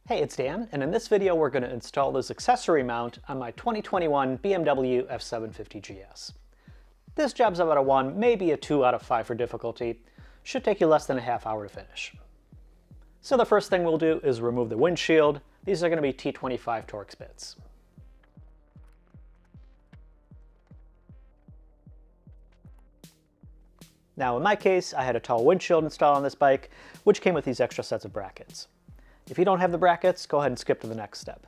Hey, it's Dan, and in this video we're going to install this accessory mount on my 2021 BMW F750GS. This job's about a 1, maybe a 2 out of 5 for difficulty. Should take you less than a half hour to finish. So the first thing we'll do is remove the windshield. These are going to be T25 Torx bits. Now in my case, I had a tall windshield installed on this bike, which came with these extra sets of brackets. If you don't have the brackets, go ahead and skip to the next step.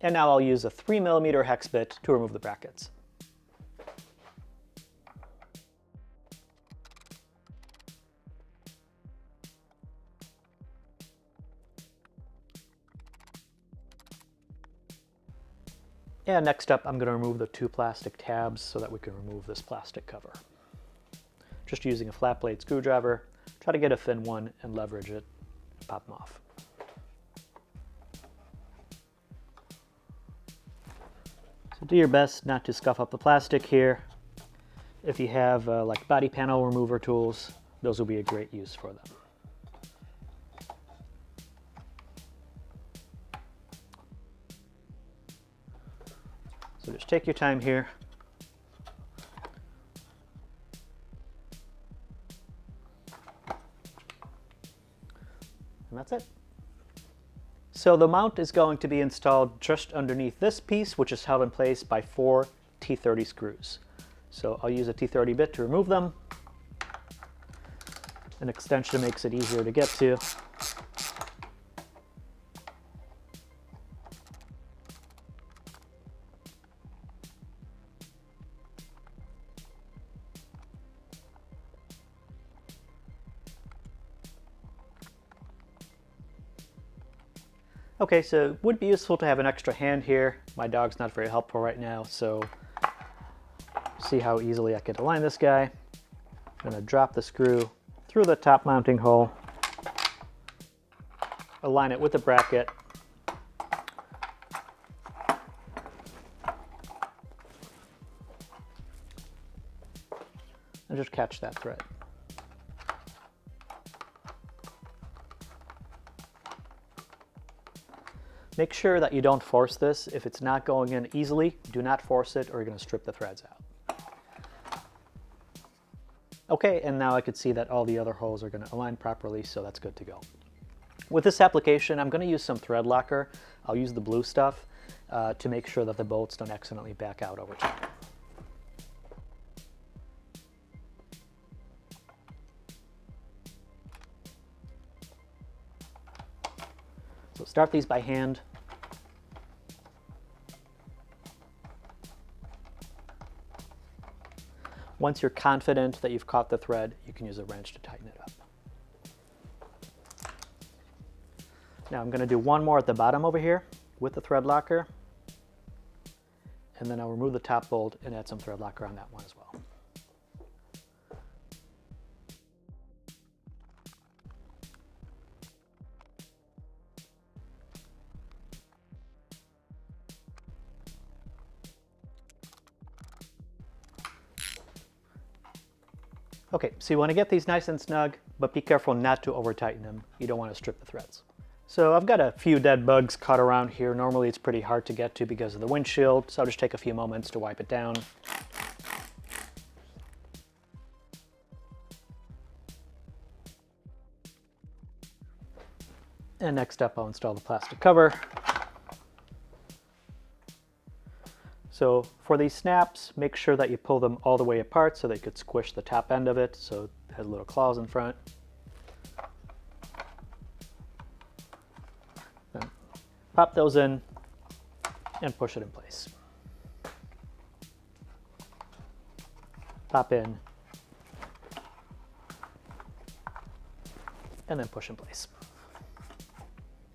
And now I'll use a 3mm hex bit to remove the brackets. And next up, I'm going to remove the 2 plastic tabs so that we can remove this plastic cover. Just using a flat blade screwdriver, try to get a thin one and leverage it and pop them off. So do your best not to scuff up the plastic here. If you have like body panel remover tools, those will be a great use for them. So just take your time here. And that's it. So the mount is going to be installed just underneath this piece, which is held in place by 4 T30 screws. So I'll use a T30 bit to remove them. An extension makes it easier to get to. Okay, so it would be useful to have an extra hand here. My dog's not very helpful right now, so see how easily I could align this guy. I'm gonna drop the screw through the top mounting hole, align it with the bracket, and just catch that thread. Make sure that you don't force this. If it's not going in easily, do not force it or you're going to strip the threads out. Okay, and now I could see that all the other holes are going to align properly, so that's good to go. With this application, I'm going to use some thread locker. I'll use the blue stuff to make sure that the bolts don't accidentally back out over time. So start these by hand. Once you're confident that you've caught the thread, you can use a wrench to tighten it up. Now I'm going to do one more at the bottom over here with the thread locker. And then I'll remove the top bolt and add some thread locker on that one as well. Okay, so you want to get these nice and snug, but be careful not to over tighten them. You don't want to strip the threads. So I've got a few dead bugs caught around here. Normally it's pretty hard to get to because of the windshield, so I'll just take a few moments to wipe it down. And next up I'll install the plastic cover. So for these snaps, make sure that you pull them all the way apart so they could squish the top end of it, so it has little claws in front. Then pop those in and push it in place. Pop in and then push in place.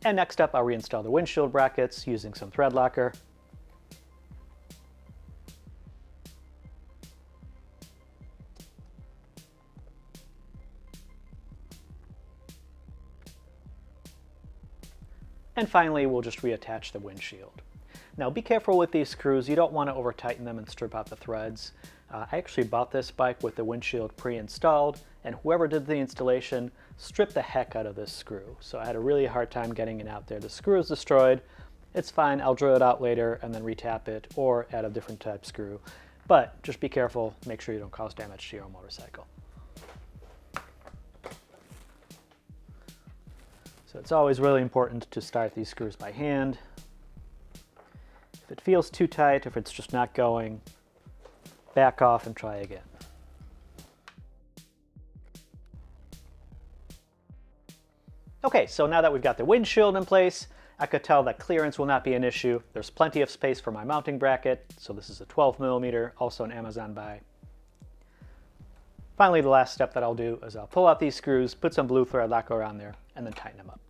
And next up, I'll reinstall the windshield brackets using some thread locker. And finally, we'll just reattach the windshield. Now be careful with these screws. You don't want to over tighten them and strip out the threads. I actually bought this bike with the windshield pre-installed, and whoever did the installation stripped the heck out of this screw. So I had a really hard time getting it out there. The screw is destroyed. It's fine, I'll drill it out later and then retap it or add a different type screw. But just be careful, make sure you don't cause damage to your own motorcycle. So it's always really important to start these screws by hand. If it feels too tight, if it's just not going, back off and try again. Okay, so now that we've got the windshield in place, I could tell that clearance will not be an issue. There's plenty of space for my mounting bracket, so this is a 12mm, also an Amazon buy. Finally, the last step that I'll do is I'll pull out these screws, put some blue thread lock around there, and then tighten them up.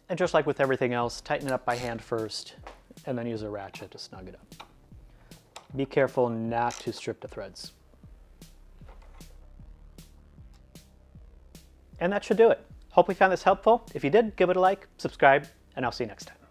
And just like with everything else, tighten it up by hand first, and then use a ratchet to snug it up. Be careful not to strip the threads. And that should do it. Hope you found this helpful. If you did, give it a like, subscribe, and I'll see you next time.